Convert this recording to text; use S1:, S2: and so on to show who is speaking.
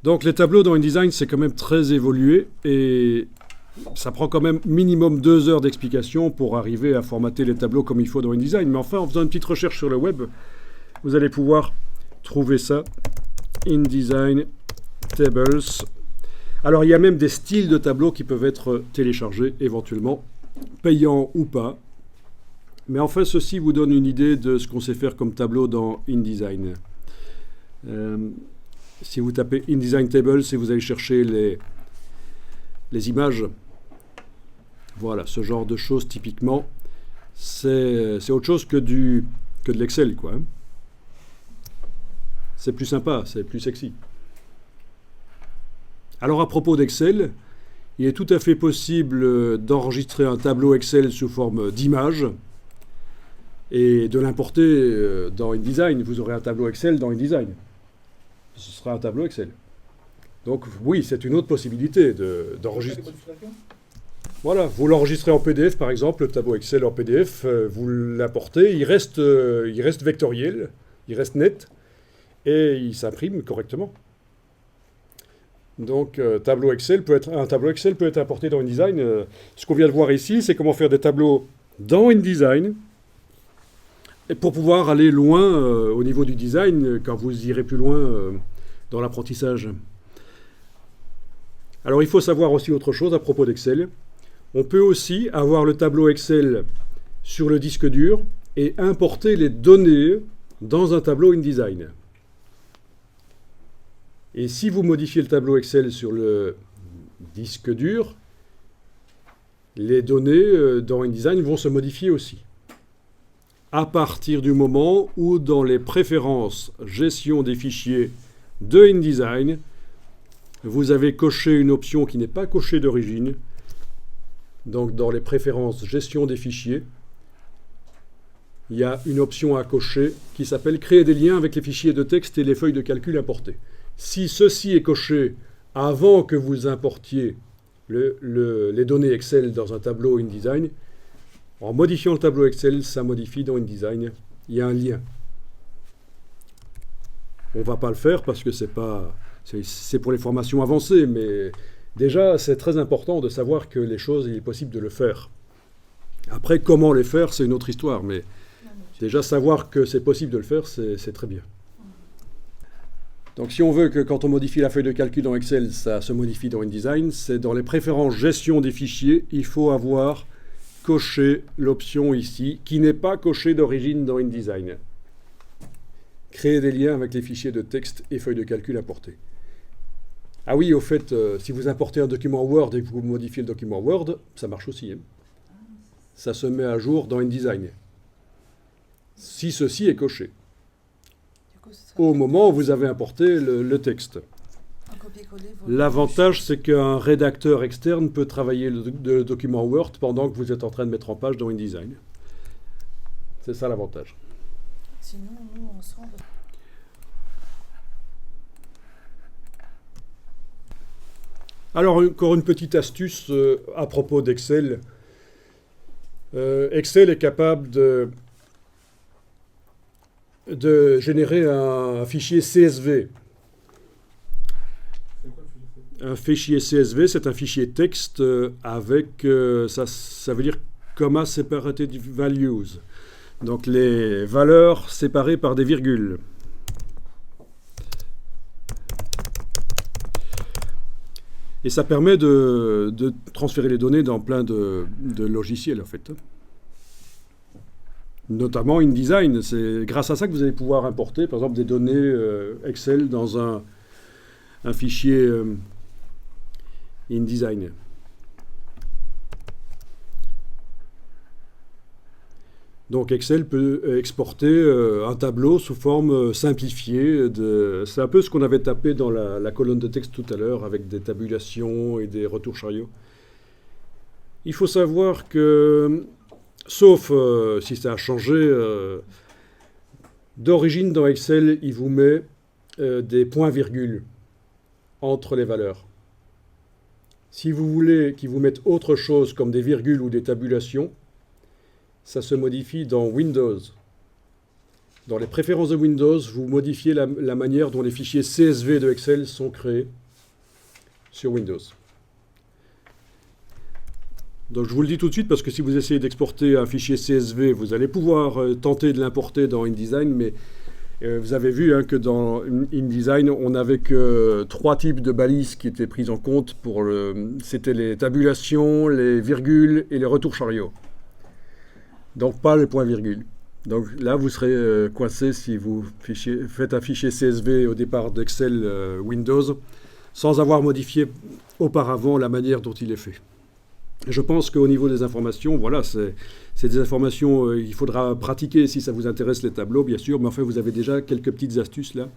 S1: Donc les tableaux dans InDesign, c'est quand même très évolué et ça prend quand même minimum 2 heures d'explication pour arriver à formater les tableaux comme il faut dans InDesign. Mais enfin, en faisant une petite recherche sur le web, vous allez pouvoir trouver ça. InDesign Tables. Alors il y a même des styles de tableaux qui peuvent être téléchargés éventuellement, payants ou pas. Mais enfin, ceci vous donne une idée de ce qu'on sait faire comme tableau dans InDesign. Si vous tapez InDesign Tables et vous allez chercher les images, voilà, ce genre de choses typiquement, c'est autre chose que de l'Excel, quoi. Hein. C'est plus sympa, c'est plus sexy. Alors à propos d'Excel, il est tout à fait possible d'enregistrer un tableau Excel sous forme d'image et de l'importer dans InDesign. Vous aurez un tableau Excel dans InDesign. Ce sera un tableau Excel. Donc oui, c'est une autre possibilité d'enregistrer. Voilà, vous l'enregistrez en PDF par exemple, le tableau Excel en PDF, vous l'importez, il reste vectoriel, il reste net, et il s'imprime correctement. Donc un tableau Excel peut être importé dans InDesign. Ce qu'on vient de voir ici, c'est comment faire des tableaux dans InDesign, et pour pouvoir aller loin au niveau du design, quand vous irez plus loin dans l'apprentissage. Alors il faut savoir aussi autre chose à propos d'Excel. On peut aussi avoir le tableau Excel sur le disque dur et importer les données dans un tableau InDesign. Et si vous modifiez le tableau Excel sur le disque dur, les données dans InDesign vont se modifier aussi. À partir du moment où dans les préférences gestion des fichiers de InDesign, vous avez coché une option qui n'est pas cochée d'origine. Donc dans les préférences gestion des fichiers, il y a une option à cocher qui s'appelle créer des liens avec les fichiers de texte et les feuilles de calcul importées. Si ceci est coché avant que vous importiez les données Excel dans un tableau InDesign, en modifiant le tableau Excel, ça modifie dans InDesign. Il y a un lien. On ne va pas le faire parce que c'est pour les formations avancées, mais déjà, c'est très important de savoir que les choses, il est possible de le faire. Après, comment les faire, c'est une autre histoire, mais déjà savoir que c'est possible de le faire, c'est très bien. Donc si on veut que quand on modifie la feuille de calcul dans Excel, ça se modifie dans InDesign, c'est dans les préférences gestion des fichiers, il faut avoir coché l'option ici, qui n'est pas cochée d'origine dans InDesign. Créer des liens avec les fichiers de texte et feuilles de calcul importés. Ah oui, au fait, si vous importez un document Word et que vous modifiez le document Word, ça marche aussi. Hein. Ça se met à jour dans InDesign. Si ceci est coché. Au moment où vous avez importé le texte. L'avantage, c'est qu'un rédacteur externe peut travailler le document Word pendant que vous êtes en train de mettre en page dans InDesign. C'est ça l'avantage.
S2: Sinon, nous, on semble...
S1: Alors, encore une petite astuce à propos d'Excel. Excel est capable de générer un fichier CSV. Un fichier CSV, c'est un fichier texte avec, ça veut dire comma separated values. Donc les valeurs séparées par des virgules. Et ça permet de transférer les données dans plein de logiciels, en fait. Notamment InDesign. C'est grâce à ça que vous allez pouvoir importer, par exemple, des données Excel dans un fichier InDesign. Donc Excel peut exporter un tableau sous forme simplifiée. C'est un peu ce qu'on avait tapé dans la colonne de texte tout à l'heure avec des tabulations et des retours chariots. Il faut savoir que, sauf si ça a changé, d'origine dans Excel, il vous met des points-virgules entre les valeurs. Si vous voulez qu'il vous mette autre chose comme des virgules ou des tabulations, ça se modifie dans Windows. Dans les préférences de Windows, vous modifiez la manière dont les fichiers CSV de Excel sont créés sur Windows. Donc je vous le dis tout de suite parce que si vous essayez d'exporter un fichier CSV, vous allez pouvoir tenter de l'importer dans InDesign, mais vous avez vu que dans InDesign, on n'avait que 3 types de balises qui étaient prises en compte. C'était les tabulations, les virgules et les retours chariots. Donc pas les points-virgules. Donc là, vous serez coincé si vous faites un fichier CSV au départ d'Excel Windows sans avoir modifié auparavant la manière dont il est fait. Je pense qu'au niveau des informations, voilà, c'est des informations, il faudra pratiquer si ça vous intéresse les tableaux, bien sûr, mais enfin, vous avez déjà quelques petites astuces là